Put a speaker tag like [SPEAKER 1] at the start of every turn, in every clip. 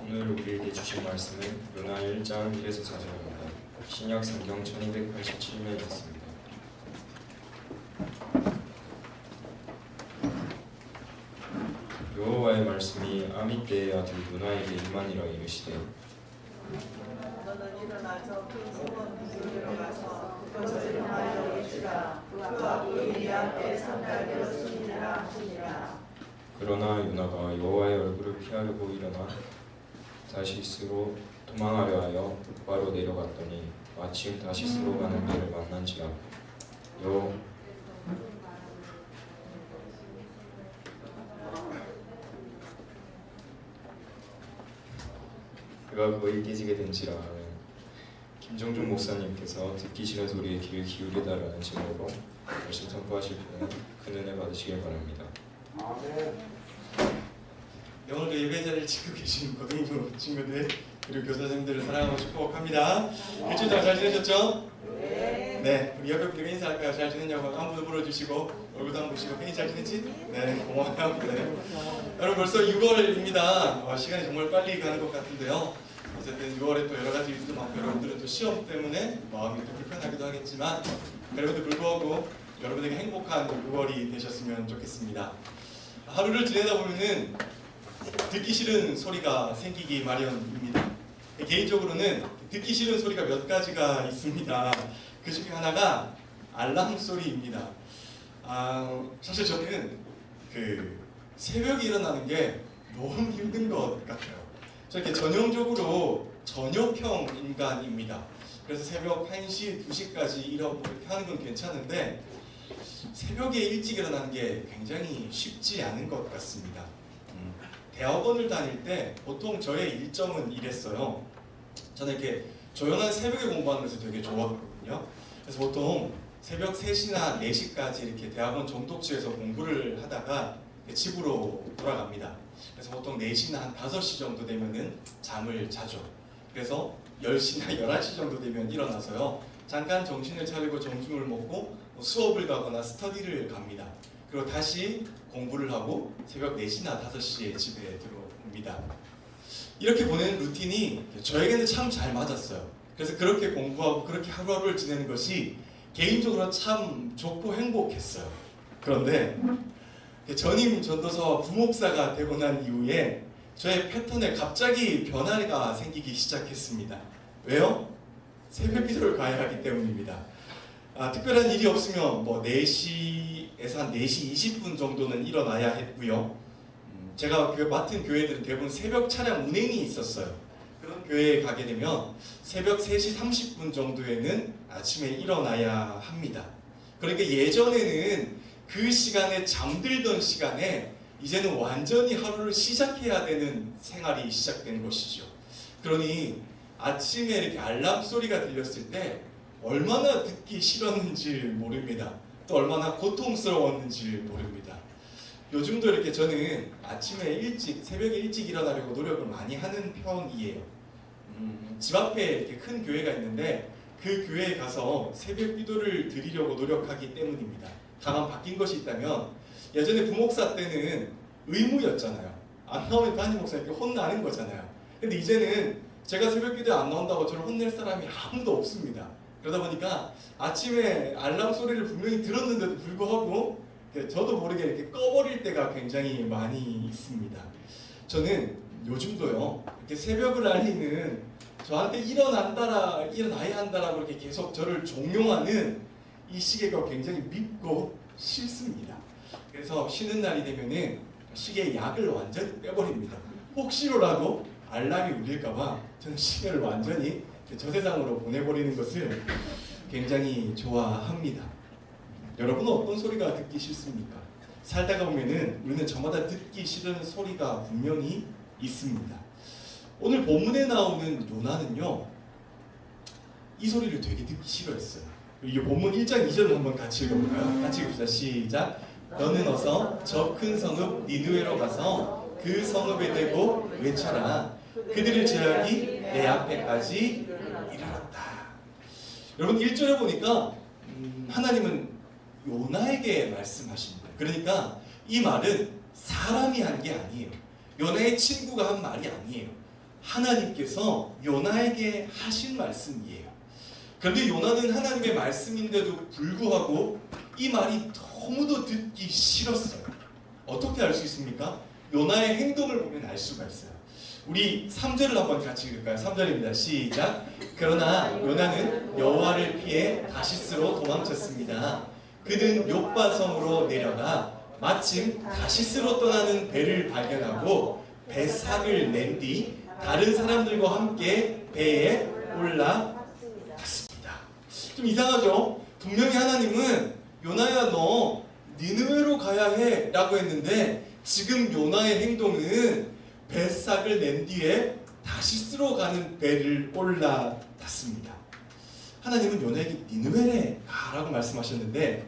[SPEAKER 1] 오늘 우리에게 주신 말씀은 요나 1장 1에서 4절입니다. 신약 성경 1287면에 있습니다. 여호와의 말씀이 아미떼의 아들 요나에게 임하니라 이르시되
[SPEAKER 2] 너는 일어나서 큰 성원 비밀로 가서 그것을 향하여 외치라. 그가 우리 앞에 상달되어 숨니라 하시니라.
[SPEAKER 1] 그러나 요나가 여호와의 얼굴을 피하려고 일어나 다시스로 도망하려 하여 북바로 내려갔더니 마침 다시스로 가는 길을 만난지라. 그가 거의 깨지게 된지라. 김정준 목사님께서 듣기 싫은 소리에 귀를 기울이다라는 제목으로 말씀 선포하실 분은 큰 은혜 받으시길 바랍니다.
[SPEAKER 3] 오늘도 예배 자리를 지키고 계신 고등부 친구들 그리고 교사 선생님들을 사랑하고 축복합니다. 일주일 동안 잘 지내셨죠? 네. 우리 옆에 분들과 인사할까요? 잘 지냈냐고 한 분도 물어주시고 얼굴도 한번 보시고 괜히 잘 지냈지? 네, 고마워요. 네. 여러분 벌써 6월입니다. 시간이 정말 빨리 가는 것 같은데요. 어쨌든 6월에 또 여러 가지 일도 많고 여러분들은 또 시험 때문에 마음이 또 불편하기도 하겠지만 그럼에도 불구하고 여러분에게 행복한 6월이 되셨으면 좋겠습니다. 하루를 지내다 보면은 듣기 싫은 소리가 생기기 마련입니다. 개인적으로는 듣기 싫은 소리가 몇 가지가 있습니다. 그 중에 하나가 알람 소리입니다. 사실 저는 새벽에 일어나는 게 너무 힘든 것 같아요. 저 이렇게 전형적으로 저녁형 인간입니다. 그래서 새벽 1시, 2시까지 이렇게 하는 건 괜찮은데 새벽에 일찍 일어나는 게 굉장히 쉽지 않은 것 같습니다. 대학원을 다닐 때 보통 저의 일정은 이랬어요. 저는 이렇게 조용한 새벽에 공부하는 것을 되게 좋아하거든요. 그래서 보통 새벽 3시나 4시까지 이렇게 대학원 정독실에서 공부를 하다가 집으로 돌아갑니다. 그래서 보통 4시나 한 5시 정도 되면은 잠을 자죠. 그래서 10시나 11시 정도 되면 일어나서요. 잠깐 정신을 차리고 점심을 먹고 수업을 가거나 스터디를 갑니다. 그리고 다시 공부를 하고 새벽 4시나 5시에 집에 들어옵니다. 이렇게 보내는 루틴이 저에게는 참 잘 맞았어요. 그래서 그렇게 공부하고 그렇게 하루하루를 지내는 것이 개인적으로 참 좋고 행복했어요. 그런데 전임 전도사와 부목사가 되고 난 이후에 저의 패턴에 갑자기 변화가 생기기 시작했습니다. 왜요? 새벽 기도를 가야 하기 때문입니다. 특별한 일이 없으면 4시에서 한 4시 20분 정도는 일어나야 했고요. 제가 맡은 교회들은 대부분 새벽 차량 운행이 있었어요. 그런 교회에 가게 되면 새벽 3시 30분 정도에는 아침에 일어나야 합니다. 그러니까 예전에는 그 시간에 잠들던 시간에 이제는 완전히 하루를 시작해야 되는 생활이 시작된 것이죠. 그러니 아침에 이렇게 알람 소리가 들렸을 때 얼마나 듣기 싫었는지 모릅니다. 또 얼마나 고통스러웠는지 모릅니다. 요즘도 이렇게 저는 아침에 새벽에 일찍 일어나려고 노력을 많이 하는 편이에요. 집 앞에 이렇게 큰 교회가 있는데 그 교회에 가서 새벽 기도를 드리려고 노력하기 때문입니다. 다만 바뀐 것이 있다면 예전에 부목사 때는 의무였잖아요. 안 나오면 담임 목사님께 혼나는 거잖아요. 근데 이제는 제가 새벽 기도에 안 나온다고 저를 혼낼 사람이 아무도 없습니다. 그러다 보니까 아침에 알람 소리를 분명히 들었는데도 불구하고 저도 모르게 이렇게 꺼버릴 때가 굉장히 많이 있습니다. 저는 요즘도요, 이렇게 새벽을 알리는 저한테 일어나야 한다라고 이렇게 계속 저를 종용하는 이 시계가 굉장히 밉고 싫습니다. 그래서 쉬는 날이 되면은 시계에 약을 완전히 빼버립니다. 혹시라도 알람이 울릴까봐 저는 시계를 완전히 저 세상으로 보내버리는 것을 굉장히 좋아합니다. 여러분은 어떤 소리가 듣기 싫습니까? 살다가 보면은 우리는 저마다 듣기 싫은 소리가 분명히 있습니다. 오늘 본문에 나오는 요나는요, 이 소리를 되게 듣기 싫어했어요. 이 본문 1장 2절을 한번 같이 읽어볼까요? 같이 읽읍시다. 시작. 너는 어서 저 큰 성읍 니느웨로 가서 그 성읍에 대고 외쳐라. 그들의 죄악이 내 앞에까지 이르렀다. 여러분 1절에 보니까 하나님은 요나에게 말씀하십니다. 그러니까 이 말은 사람이 한 게 아니에요. 요나의 친구가 한 말이 아니에요. 하나님께서 요나에게 하신 말씀이에요. 그런데 요나는 하나님의 말씀인데도 불구하고 이 말이 너무도 듣기 싫었어요. 어떻게 알 수 있습니까? 요나의 행동을 보면 알 수가 있어요. 우리 3절을 한번 같이 읽을까요? 3절입니다. 시작. 그러나 요나는 여호와를 피해 다시스로 도망쳤습니다. 그는 욥바성으로 내려가 마침 다시스로 떠나는 배를 발견하고 배삭을 낸 뒤 다른 사람들과 함께 배에 올라갔습니다. 좀 이상하죠? 분명히 하나님은 요나야 너 니느웨로 가야 해 라고 했는데 지금 요나의 행동은 배삭을 낸 뒤에 다시스로 가는 배를 올라탔습니다. 하나님은 요나에게 니느웨에 가라고 말씀하셨는데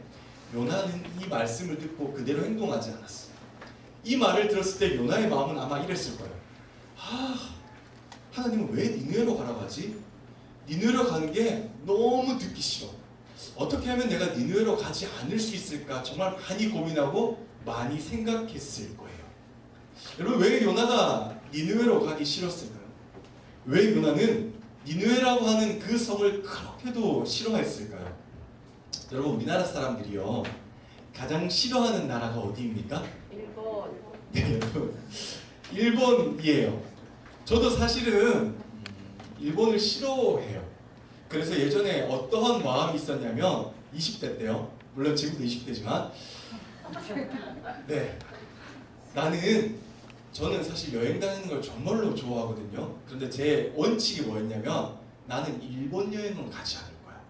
[SPEAKER 3] 요나는 이 말씀을 듣고 그대로 행동하지 않았어요. 이 말을 들었을 때 요나의 마음은 아마 이랬을 거예요. 하나님은 왜 니느웨로 가라고 하지? 니느웨로 가는 게 너무 듣기 싫어. 어떻게 하면 내가 니느웨로 가지 않을 수 있을까? 정말 많이 고민하고 많이 생각했을 거예요. 여러분, 왜 요나가 니느웨로 가기 싫었을까요? 왜 요나는 니느웨라고 하는 그 성을 그렇게도 싫어했을까요? 여러분, 우리나라 사람들이요 가장 싫어하는 나라가 어디입니까?
[SPEAKER 2] 일본.
[SPEAKER 3] 네, 여러분, 일본이에요. 저도 사실은 일본을 싫어해요. 그래서 예전에 어떠한 마음이 있었냐면 20대 때요. 물론 지금도 20대지만 네, 저는 사실 여행 다니는 걸 정말로 좋아하거든요. 그런데 제 원칙이 뭐였냐면 나는 일본 여행은 가지 않을 거야.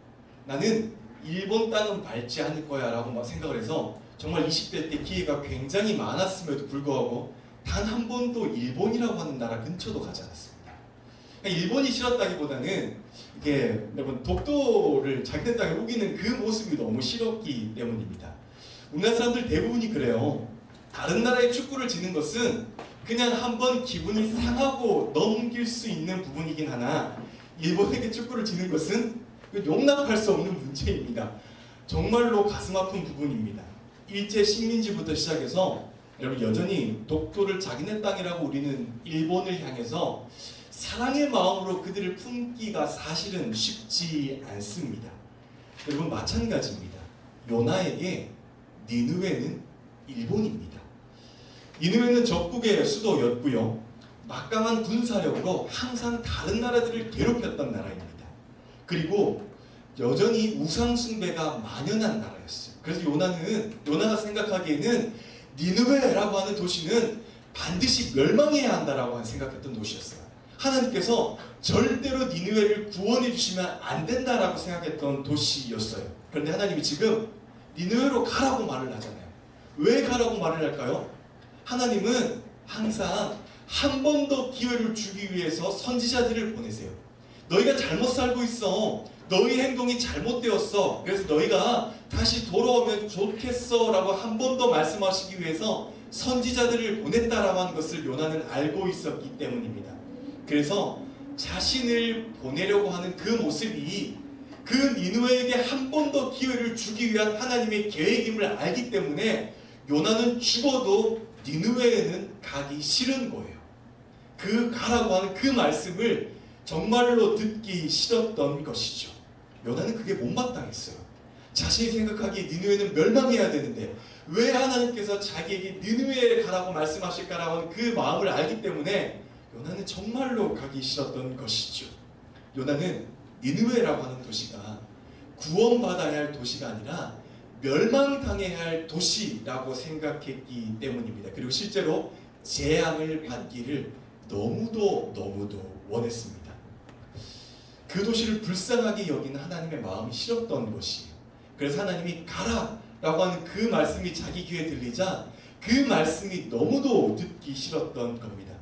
[SPEAKER 3] 나는 일본 땅은 밟지 않을 거야 라고 막 생각을 해서 정말 20대 때 기회가 굉장히 많았음에도 불구하고 단 한 번도 일본이라고 하는 나라 근처도 가지 않았습니다. 일본이 싫었다기보다는 이게 여러분 독도를 자기네 땅에 우기는 그 모습이 너무 싫었기 때문입니다. 우리나라 사람들 대부분이 그래요. 다른 나라의 축구를 지는 것은 그냥 한번 기분이 상하고 넘길 수 있는 부분이긴 하나 일본에게 축구를 지는 것은 용납할 수 없는 문제입니다. 정말로 가슴 아픈 부분입니다. 일제 식민지부터 시작해서 여러분 여전히 독도를 자기네 땅이라고 우리는 일본을 향해서 사랑의 마음으로 그들을 품기가 사실은 쉽지 않습니다. 여러분 마찬가지입니다. 요나에게 니느웨는 일본입니다. 니느웨는 적국의 수도였고요. 막강한 군사력으로 항상 다른 나라들을 괴롭혔던 나라입니다. 그리고 여전히 우상숭배가 만연한 나라였어요. 그래서 요나가 생각하기에는 니느웨라고 하는 도시는 반드시 멸망해야 한다라고 생각했던 도시였어요. 하나님께서 절대로 니느웨를 구원해 주시면 안 된다라고 생각했던 도시였어요. 그런데 하나님이 지금 니느웨로 가라고 말을 하잖아요. 왜 가라고 말을 할까요? 하나님은 항상 한 번 더 기회를 주기 위해서 선지자들을 보내세요. 너희가 잘못 살고 있어. 너희 행동이 잘못되었어. 그래서 너희가 다시 돌아오면 좋겠어 라고 한 번 더 말씀하시기 위해서 선지자들을 보냈다라고 하는 것을 요나는 알고 있었기 때문입니다. 그래서 자신을 보내려고 하는 그 모습이 그 니느웨에게 한 번 더 기회를 주기 위한 하나님의 계획임을 알기 때문에 요나는 죽어도 니느웨에는 가기 싫은 거예요. 그 가라고 하는 그 말씀을 정말로 듣기 싫었던 것이죠. 요나는 그게 못마땅했어요. 자신이 생각하기에 니느웨는 멸망해야 되는데 왜 하나님께서 자기에게 니느웨에 가라고 말씀하실까라고 하는 그 마음을 알기 때문에 요나는 정말로 가기 싫었던 것이죠. 요나는 니느웨라고 하는 도시가 구원받아야 할 도시가 아니라 멸망당해야 할 도시라고 생각했기 때문입니다. 그리고 실제로 재앙을 받기를 너무도 원했습니다. 그 도시를 불쌍하게 여기는 하나님의 마음이 싫었던 것이에요. 그래서 하나님이 가라라고 하는 그 말씀이 자기 귀에 들리자 그 말씀이 너무도 듣기 싫었던 겁니다.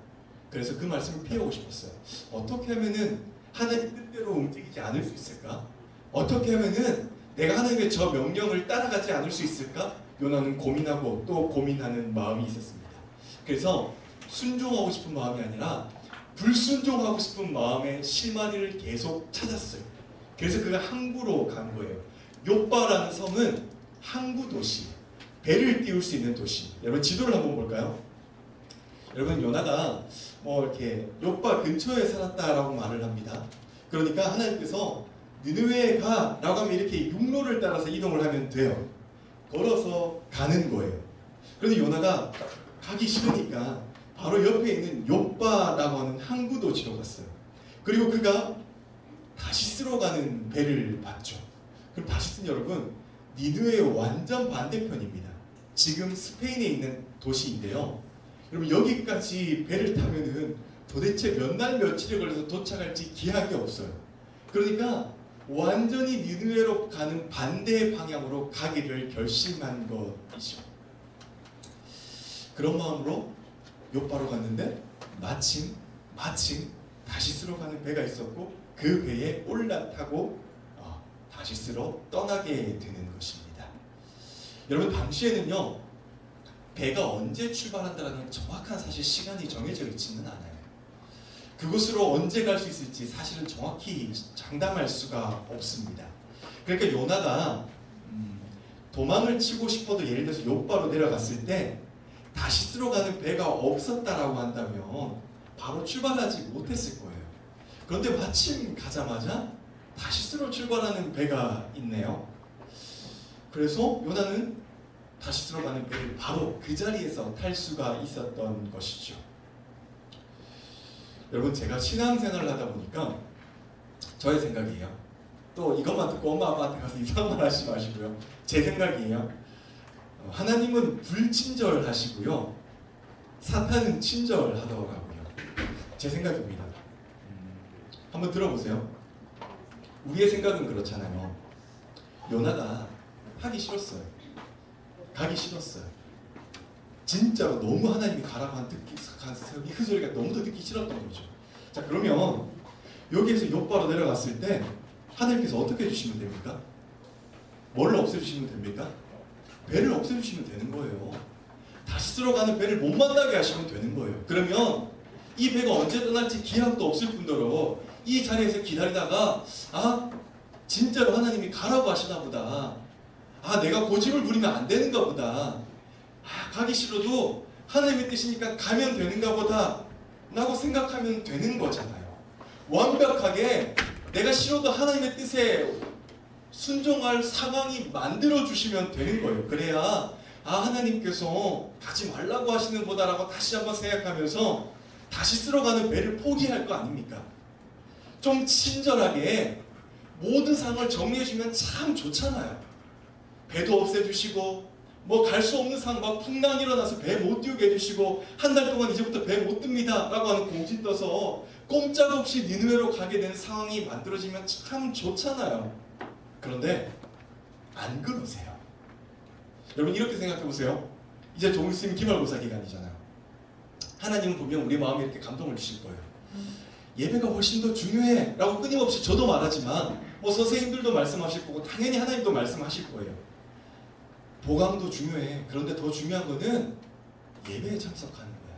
[SPEAKER 3] 그래서 그 말씀을 피하고 싶었어요. 어떻게 하면은 하나님 뜻대로 움직이지 않을 수 있을까? 어떻게 하면은 내가 하나님의 저 명령을 따라가지 않을 수 있을까? 요나는 고민하고 또 고민하는 마음이 있었습니다. 그래서 순종하고 싶은 마음이 아니라 불순종하고 싶은 마음의 실마리를 계속 찾았어요. 그래서 그가 항구로 간 거예요. 욥바라는 섬은 항구 도시, 배를 띄울 수 있는 도시. 여러분 지도를 한번 볼까요? 여러분 요나가 뭐 이렇게 욥바 근처에 살았다라고 말을 합니다. 그러니까 하나님께서 니느웨에 가라고 하면 이렇게 육로를 따라서 이동을 하면 돼요. 걸어서 가는 거예요. 그런데 요나가 가기 싫으니까 바로 옆에 있는 욥바라고 하는 항구 도시로 갔어요. 그리고 그가 다시스로 가는 배를 봤죠. 그럼 다시스는 여러분 니느웨의 완전 반대편입니다. 지금 스페인에 있는 도시인데요. 여러분 여기까지 배를 타면은 도대체 몇 날 며칠에 걸려서 도착할지 기약이 없어요. 그러니까 완전히 니느웨로 가는 반대 방향으로 가기를 결심한 것이죠. 그런 마음으로 욥바로 갔는데 마침 다시스로 가는 배가 있었고 그 배에 올라타고 다시스로 떠나게 되는 것입니다. 여러분 당시에는요 배가 언제 출발한다는 정확한 사실 시간이 정해져 있지는 않아요. 그곳으로 언제 갈 수 있을지 사실은 정확히 장담할 수가 없습니다. 그러니까 요나가 도망을 치고 싶어도 예를 들어서 욥바로 내려갔을 때 다시스로 가는 배가 없었다라고 한다면 바로 출발하지 못했을 거예요. 그런데 마침 가자마자 다시스로 출발하는 배가 있네요. 그래서 요나는 다시스로 가는 배를 바로 그 자리에서 탈 수가 있었던 것이죠. 여러분 제가 신앙생활을 하다 보니까 저의 생각이에요. 또 이것만 듣고 엄마 아빠한테 가서 이상한 말 하지 마시고요. 제 생각이에요. 하나님은 불친절하시고요. 사탄은 친절하더라고요. 제 생각입니다. 한번 들어보세요. 우리의 생각은 그렇잖아요. 요나가 하기 싫었어요. 가기 싫었어요. 진짜로 너무 하나님이 가라고 한 그 소리가 너무도 듣기 싫었던 거죠. 자 그러면 여기에서 욥바로 내려갔을 때 하나님께서 어떻게 해주시면 됩니까? 뭘 없애주시면 됩니까? 배를 없애주시면 되는 거예요. 다시스로 가는 배를 못 만나게 하시면 되는 거예요. 그러면 이 배가 언제 떠날지 기약도 없을 뿐더러 이 자리에서 기다리다가 진짜로 하나님이 가라고 하시나 보다. 내가 고집을 부리면 안 되는가 보다. 가기 싫어도 하나님의 뜻이니까 가면 되는가 보다 라고 생각하면 되는 거잖아요. 완벽하게 내가 싫어도 하나님의 뜻에 순종할 상황이 만들어주시면 되는 거예요. 그래야 하나님께서 가지 말라고 하시는 보다라고 다시 한번 생각하면서 다시 쓸어가는 배를 포기할 거 아닙니까? 좀 친절하게 모든 상황을 정리해주면 참 좋잖아요. 배도 없애주시고 갈 수 없는 상황 막 풍랑이 일어나서 배 못 띄우게 해주시고 한 달 동안 이제부터 배 못 뜹니다 라고 하는 공지 떠서 꼼짝없이 니느웨로 가게 되는 상황이 만들어지면 참 좋잖아요. 그런데 안 그러세요. 여러분 이렇게 생각해 보세요. 이제 좀 있으면 기말고사 기간이잖아요. 하나님은 분명 우리 마음에 이렇게 감동을 주실 거예요. 예배가 훨씬 더 중요해 라고 끊임없이 저도 말하지만 선생님들도 말씀하실 거고 당연히 하나님도 말씀하실 거예요. 보강도 중요해. 그런데 더 중요한 거는 예배에 참석하는 거야.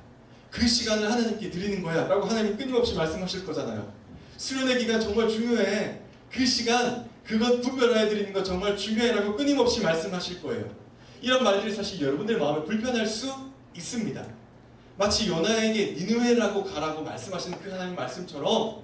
[SPEAKER 3] 그 시간을 하나님께 드리는 거야 라고 하나님 끊임없이 말씀하실 거잖아요. 수련의 기간 정말 중요해. 그 시간 그것 분별하여 드리는 거 정말 중요해 라고 끊임없이 말씀하실 거예요. 이런 말들이 사실 여러분들 마음에 불편할 수 있습니다. 마치 요나에게 니느웨라고 가라고 말씀하시는 그 하나님 말씀처럼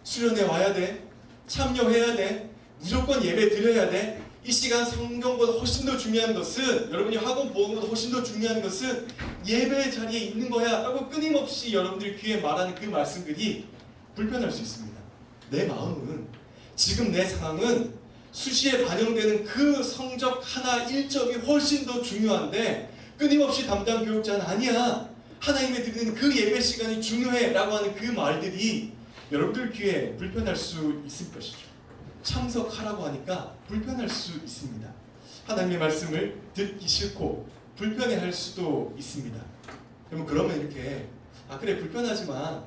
[SPEAKER 3] 수련회 와야 돼. 참여해야 돼. 무조건 예배 드려야 돼. 이 시간 성경보다 훨씬 더 중요한 것은 여러분이 학원 보험보다 훨씬 더 중요한 것은 예배 자리에 있는 거야 라고 끊임없이 여러분들 귀에 말하는 그 말씀들이 불편할 수 있습니다. 내 마음은 지금 내 상황은 수시에 반영되는 그 성적 하나 1점이 훨씬 더 중요한데 끊임없이 담당 교육자는 아니야. 하나님의 드리는 그 예배 시간이 중요해 라고 하는 그 말들이 여러분들 귀에 불편할 수 있을 것이죠. 참석하라고 하니까 불편할 수 있습니다. 하나님의 말씀을 듣기 싫고 불편해할 수도 있습니다. 그러면 이렇게 그래 불편하지만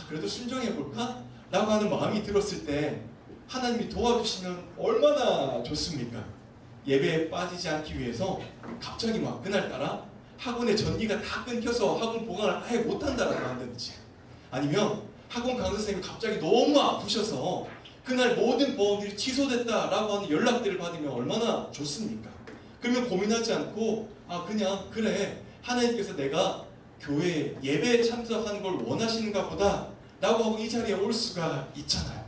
[SPEAKER 3] 그래도 순종해볼까? 라고 하는 마음이 들었을 때 하나님이 도와주시면 얼마나 좋습니까? 예배에 빠지지 않기 위해서 갑자기 막 그날따라 학원의 전기가 다 끊겨서 학원 보강을 아예 못한다라고 한다든지 아니면 학원 강사 선생님이 갑자기 너무 아프셔서 그날 모든 보험들이 취소됐다라고 하는 연락들을 받으면 얼마나 좋습니까? 그러면 고민하지 않고 그냥 그래 하나님께서 내가 교회 예배에 참석하는 걸 원하시는가 보다 라고 하고 이 자리에 올 수가 있잖아요.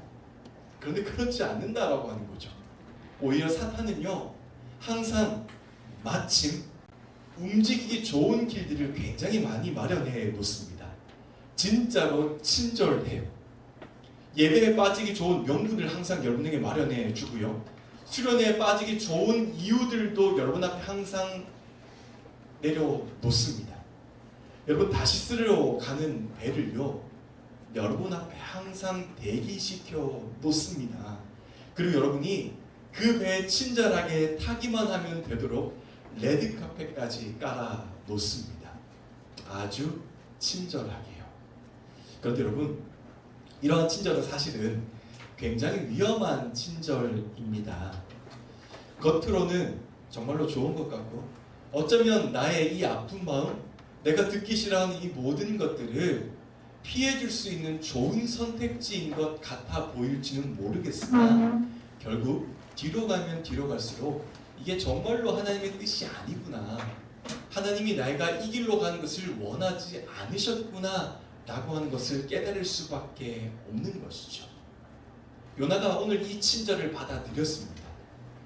[SPEAKER 3] 그런데 그렇지 않는다라고 하는 거죠. 오히려 사탄은요, 항상 마침 움직이기 좋은 길들을 굉장히 많이 마련해 놓습니다. 진짜로 친절해요. 예배에 빠지기 좋은 명분을 항상 여러분에게 마련해 주고요. 수련회에 빠지기 좋은 이유들도 여러분 앞에 항상 내려놓습니다. 여러분 다시스로 가는 배를요, 여러분 앞에 항상 대기시켜 놓습니다. 그리고 여러분이 그 배에 친절하게 타기만 하면 되도록 레드카펫까지 깔아 놓습니다. 아주 친절하게요. 그런데 여러분, 이러한 친절은 사실은 굉장히 위험한 친절입니다. 겉으로는 정말로 좋은 것 같고, 어쩌면 나의 이 아픈 마음, 내가 듣기 싫어하는 이 모든 것들을 피해줄 수 있는 좋은 선택지인 것 같아 보일지는 모르겠으나 결국 뒤로 가면 뒤로 갈수록 이게 정말로 하나님의 뜻이 아니구나, 하나님이 내가 이 길로 가는 것을 원하지 않으셨구나 라고 하는 것을 깨달을 수밖에 없는 것이죠. 요나가 오늘 이 친절을 받아들였습니다.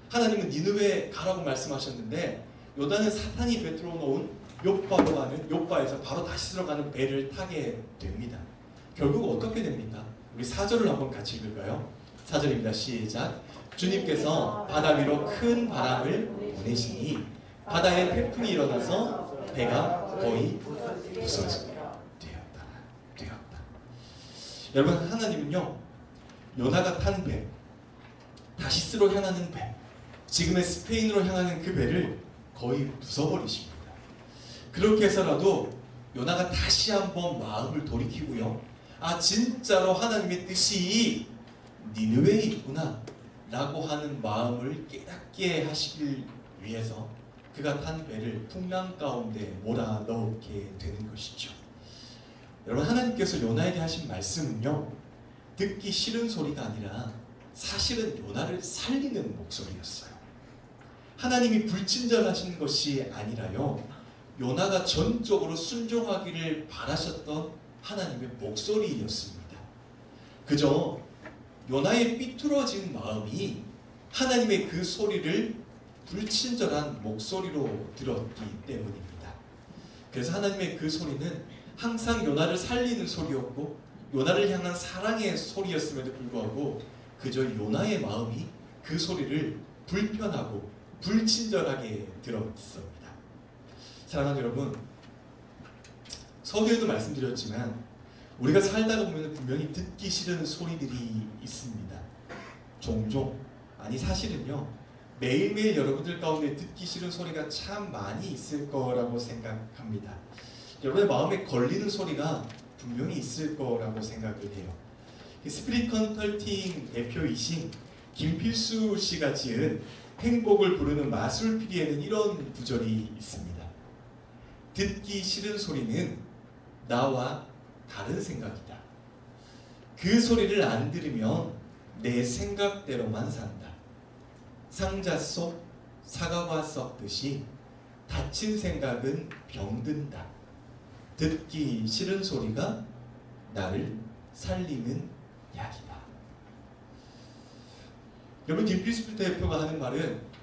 [SPEAKER 3] 하나님은 니느웨 가라고 말씀하셨는데 요나는 사탄이 베풀어 놓은 욥바로 가는, 욥바에서 바로 다시 들어가는 배를 타게 됩니다. 결국 어떻게 됩니까? 우리 4절을 한번 같이 읽을까요? 4절입니다. 시작. 주님께서 바다 위로 큰 바람을 보내시니 바다에 태풍이 일어나서 배가 거의 부서지게 되었다. 여러분, 하나님은요, 요나가 탄 배, 다시스로 향하는 배, 지금의 스페인으로 향하는 그 배를 거의 부숴버리십니다. 그렇게 해서라도 요나가 다시 한번 마음을 돌이키고요, 아, 진짜로 하나님의 뜻이 니느웨에 있구나 라고 하는 마음을 깨닫게 하시길 위해서 그가 탄 배를 풍랑 가운데 몰아넣게 되는 것이죠. 여러분, 하나님께서 요나에게 하신 말씀은요, 듣기 싫은 소리가 아니라 사실은 요나를 살리는 목소리였어요. 하나님이 불친절하신 것이 아니라요, 요나가 전적으로 순종하기를 바라셨던 하나님의 목소리였습니다. 그저 요나의 삐뚤어진 마음이 하나님의 그 소리를 불친절한 목소리로 들었기 때문입니다. 그래서 하나님의 그 소리는 항상 요나를 살리는 소리였고 요나를 향한 사랑의 소리였음에도 불구하고 그저 요나의 마음이 그 소리를 불편하고 불친절하게 들었습니다. 사랑하는 여러분, 서두에도 말씀드렸지만 우리가 살다가 보면 분명히 듣기 싫은 소리들이 있습니다. 종종, 아니 사실은요, 매일매일 여러분들 가운데 듣기 싫은 소리가 참 많이 있을 거라고 생각합니다. 여러분의 마음에 걸리는 소리가 분명히 있을 거라고 생각을 해요. 스피릿 컨설팅 대표이신 김필수 씨가 지은 행복을 부르는 마술피리에는 이런 구절이 있습니다. 듣기 싫은 소리는 나와 다른 생각이다. 그 소리를 안 들으면 내 생각대로만 산다. 상자 속 사과가 썩듯이 다친 생각은 병든다. 듣기 싫은 소리가 나를 살리는 약이다. 여러분, 김필수 대표가 하는 말은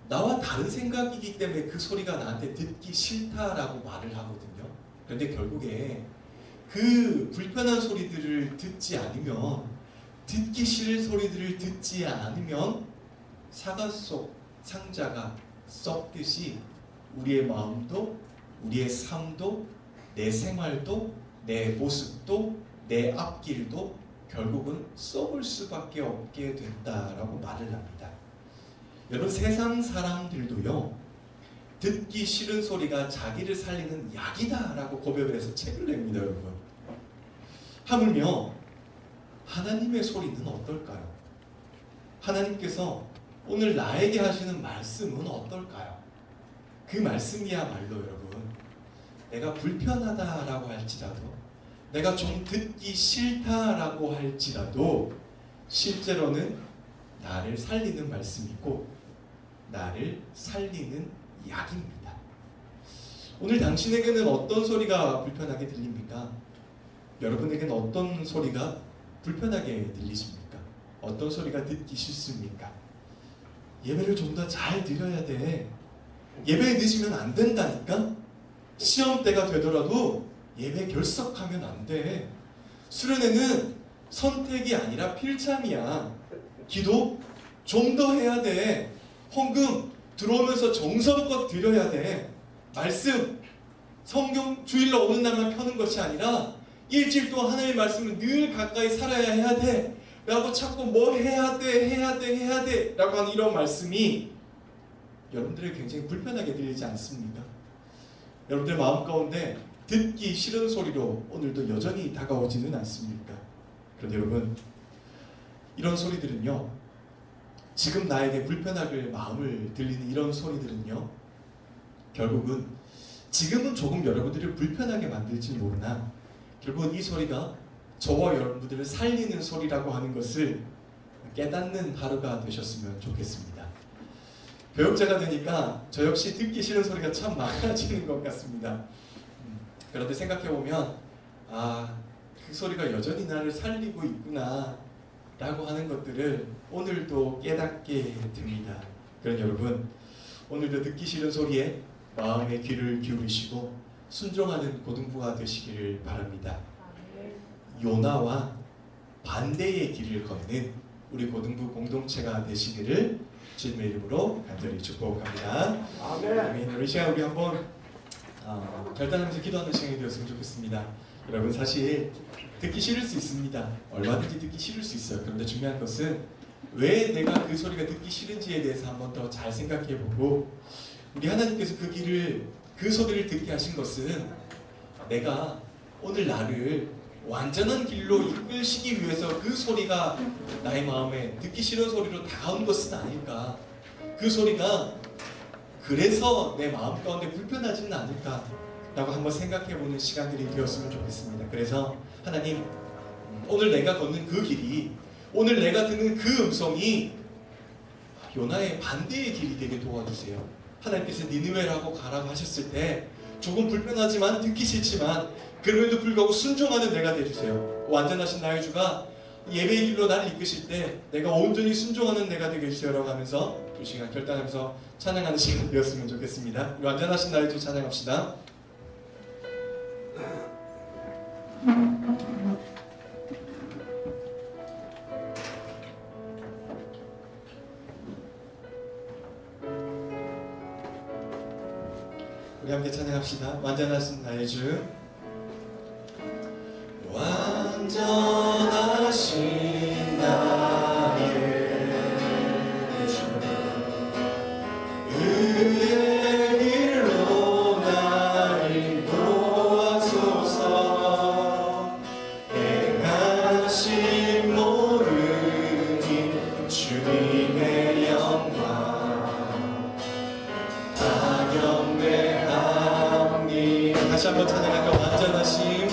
[SPEAKER 3] 나와 다른 생각이기 때문에 그 소리가 나한테 듣기 싫다라고 말을 하거든요. 그런데 결국에 그 불편한 소리들을 듣지 않으면, 듣기 싫은 소리들을 듣지 않으면 사과 속 상자가 썩듯이 우리의 마음도, 우리의 삶도, 내 생활도, 내 모습도, 내 앞길도 결국은 썩을 수밖에 없게 된다라고 말을 합니다. 여러분, 세상 사람들도요, 듣기 싫은 소리가 자기를 살리는 약이다라고 고백을 해서 책을 냅니다. 여러분, 하물며 하나님의 소리는 어떨까요? 하나님께서 오늘 나에게 하시는 말씀은 어떨까요? 그 말씀이야말로 여러분, 내가 불편하다라고 할지라도, 내가 좀 듣기 싫다라고 할지라도 실제로는 나를 살리는 말씀이고 나를 살리는 약입니다. 오늘 당신에게는 어떤 소리가 불편하게 들립니까? 여러분에게는 어떤 소리가 불편하게 들리십니까? 어떤 소리가 듣기 싫습니까? 예배를 좀 더 잘 드려야 돼. 예배에 늦으면 안 된다니까? 시험 때가 되더라도 예배 결석하면 안 돼. 수련회는 선택이 아니라 필참이야. 기도 좀 더 해야 돼. 헌금 들어오면서 정성껏 드려야 돼. 말씀 성경 주일로 오는 날만 펴는 것이 아니라 일주일 동안 하나님의 말씀을 늘 가까이 살아야 해야 돼 라고 자꾸 뭐 해야 돼 라고 하는 이런 말씀이 여러분들에게 굉장히 불편하게 들리지 않습니까? 여러분들 마음 가운데 듣기 싫은 소리로 오늘도 여전히 다가오지는 않습니까? 그런데 여러분, 이런 소리들은요, 지금 나에게 불편하게 마음을 들리는 이런 소리들은요, 결국은 지금은 조금 여러분들을 불편하게 만들지 모르나 결국은 이 소리가 저와 여러분들을 살리는 소리라고 하는 것을 깨닫는 하루가 되셨으면 좋겠습니다. 교육자가 되니까 저 역시 듣기 싫은 소리가 참 많아지는 것 같습니다. 그런데 생각해보면 그 소리가 여전히 나를 살리고 있구나 라고 하는 것들을 오늘도 깨닫게 됩니다. 그런 여러분, 오늘도 듣기 싫은 소리에 마음의 귀를 기울이시고 순종하는 고등부가 되시기를 바랍니다. 요나와 반대의 길을 걷는 우리 고등부 공동체가 되시기를 주님의 이름으로 간절히 축복합니다. 아멘. 우리 시간 우리 한번 결단하면서 기도하는 시간이 되었으면 좋겠습니다. 여러분, 사실 듣기 싫을 수 있습니다. 얼마든지 듣기 싫을 수 있어요. 그런데 중요한 것은 왜 내가 그 소리가 듣기 싫은지에 대해서 한번 더 잘 생각해보고, 우리 하나님께서 그 소리를 듣게 하신 것은 내가 오늘 나를 완전한 길로 이끌시기 위해서 그 소리가 나의 마음에 듣기 싫은 소리로 다가온 것은 아닐까. 그 소리가 그래서 내 마음 가운데 불편하지는 않을까 라고 한번 생각해보는 시간들이 되었으면 좋겠습니다. 그래서 하나님, 오늘 내가 걷는 그 길이, 오늘 내가 듣는 그 음성이 요나의 반대의 길이 되게 도와주세요. 하나님께서 니느웨라고 가라고 하셨을 때 조금 불편하지만 듣기 싫지만 그럼에도 불구하고 순종하는 내가 되주세요. 완전하신 나의 주가 예배의 길로 나를 이끄실 때 내가 온전히 순종하는 내가 되게 해주세요 라고 하면서 이 시간 결단하면서 찬양하는 시간 되었으면 좋겠습니다. 우리 완전하신 나의 주 찬양합시다. 우리 함께 찬양합시다. 완전하신 나의 주. 완전하신 나의 주, 의의 길로 날 인도하소서. 행하심 모르니 주님의 영광 다 경배합니다. 다시 한번 찬양할까? 완전하심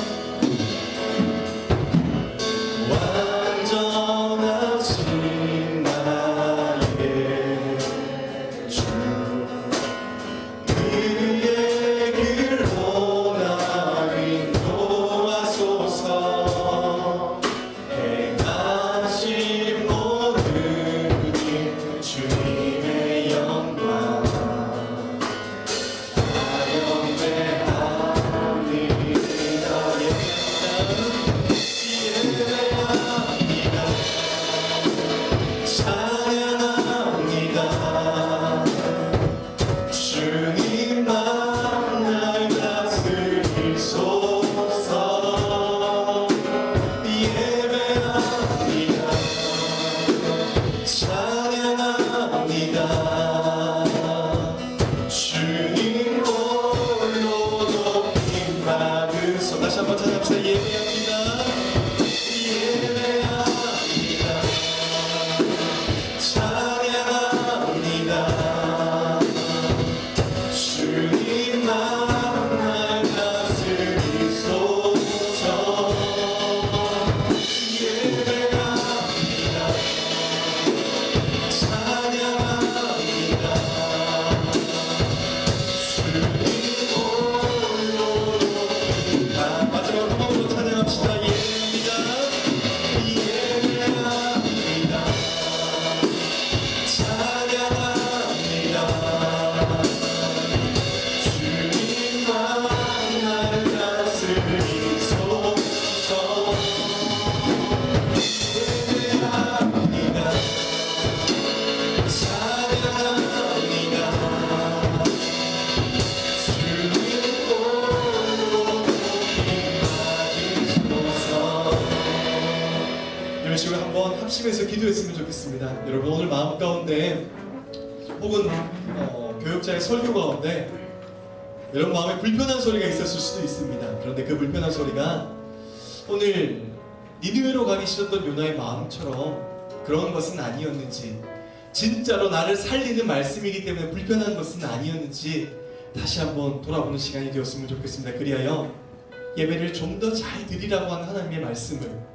[SPEAKER 3] 같이 우리 한번 합심해서 기도했으면 좋겠습니다. 여러분 오늘 마음 가운데 혹은 교육자의 설교 가운데 여러분 마음에 불편한 소리가 있었을 수도 있습니다. 그런데 그 불편한 소리가 오늘 니느웨로 가기 싫었던 요나의 마음처럼 그런 것은 아니었는지, 진짜로 나를 살리는 말씀이기 때문에 불편한 것은 아니었는지 다시 한번 돌아보는 시간이 되었으면 좋겠습니다. 그리하여 예배를 좀 더 잘 드리라고 하는 하나님의 말씀을,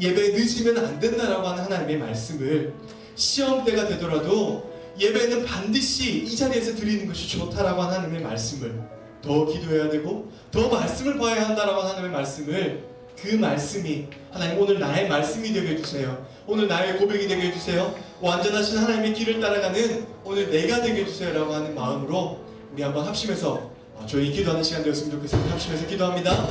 [SPEAKER 3] 예배 늦으면 안 된다라고 하는 하나님의 말씀을, 시험 때가 되더라도 예배는 반드시 이 자리에서 드리는 것이 좋다라고 하는 하나님의 말씀을, 더 기도해야 되고 더 말씀을 봐야 한다라고 하는 하나님의 말씀을, 그 말씀이 하나님 오늘 나의 말씀이 되게 해주세요. 오늘 나의 고백이 되게 해주세요. 완전하신 하나님의 길을 따라가는 오늘 내가 되게 해주세요 라고 하는 마음으로 우리 한번 합심해서 저희 기도하는 시간 되었으면 좋겠습니다. 합심해서 기도합니다.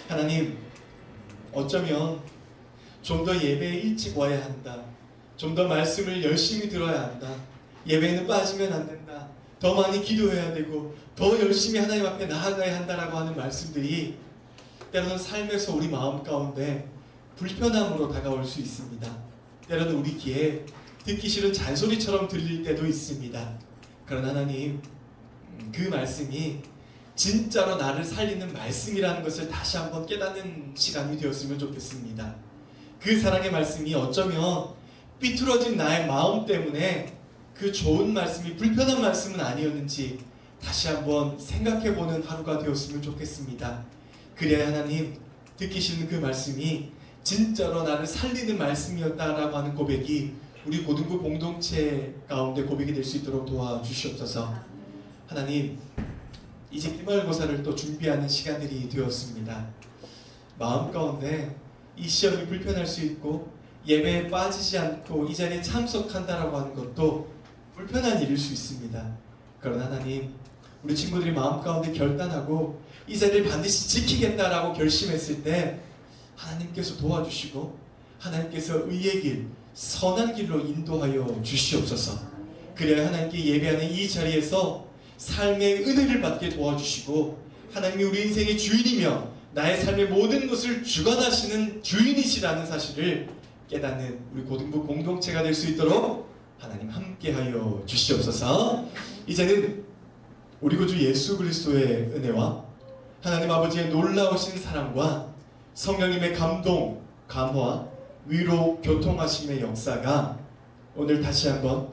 [SPEAKER 3] 하나님, 어쩌면 좀 더 예배에 일찍 와야 한다, 좀 더 말씀을 열심히 들어야 한다, 예배에는 빠지면 안 된다, 더 많이 기도해야 되고 더 열심히 하나님 앞에 나아가야 한다라고 하는 말씀들이 때로는 삶에서 우리 마음 가운데 불편함으로 다가올 수 있습니다. 때로는 우리 귀에 듣기 싫은 잔소리처럼 들릴 때도 있습니다. 그러나 하나님, 그 말씀이 진짜로 나를 살리는 말씀이라는 것을 다시 한번 깨닫는 시간이 되었으면 좋겠습니다. 그 사랑의 말씀이 어쩌면 삐뚤어진 나의 마음 때문에 그 좋은 말씀이 불편한 말씀은 아니었는지 다시 한번 생각해보는 하루가 되었으면 좋겠습니다. 그래야 하나님, 듣기 싫은 그 말씀이 진짜로 나를 살리는 말씀이었다라고 하는 고백이 우리 고등부 공동체 가운데 고백이 될 수 있도록 도와주시옵소서. 하나님, 이제 기말고사를 또 준비하는 시간들이 되었습니다. 마음 가운데 이 시험이 불편할 수 있고 예배에 빠지지 않고 이 자리에 참석한다라고 하는 것도 불편한 일일 수 있습니다. 그러나 하나님, 우리 친구들이 마음 가운데 결단하고 이 자리를 반드시 지키겠다라고 결심했을 때 하나님께서 도와주시고 하나님께서 의의 길, 선한 길로 인도하여 주시옵소서. 그래야 하나님께 예배하는 이 자리에서 삶의 은혜를 받게 도와주시고 하나님이 우리 인생의 주인이며 나의 삶의 모든 것을 주관하시는 주인이시라는 사실을 깨닫는 우리 고등부 공동체가 될 수 있도록 하나님 함께하여 주시옵소서. 이제는 우리 구주 예수 그리스도의 은혜와 하나님 아버지의 놀라우신 사랑과 성령님의 감동, 감화, 위로, 교통하심의 역사가 오늘 다시 한번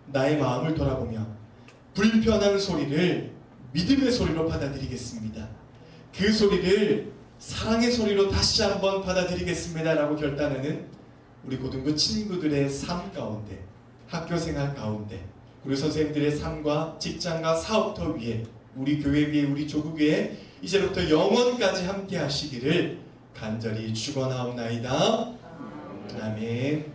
[SPEAKER 3] 나의 마음을 돌아보며 불편한 소리를 믿음의 소리로 받아들이겠습니다. 그 소리를 사랑의 소리로 다시 한번 받아들이겠습니다 라고 결단하는 우리 고등부 친구들의 삶 가운데, 학교생활 가운데, 우리 선생님들의 삶과 직장과 사업터 위에, 우리 교회 위에, 우리 조국 위에 이제부터 영원까지 함께 하시기를 간절히 축원하옵나이다. 아멘.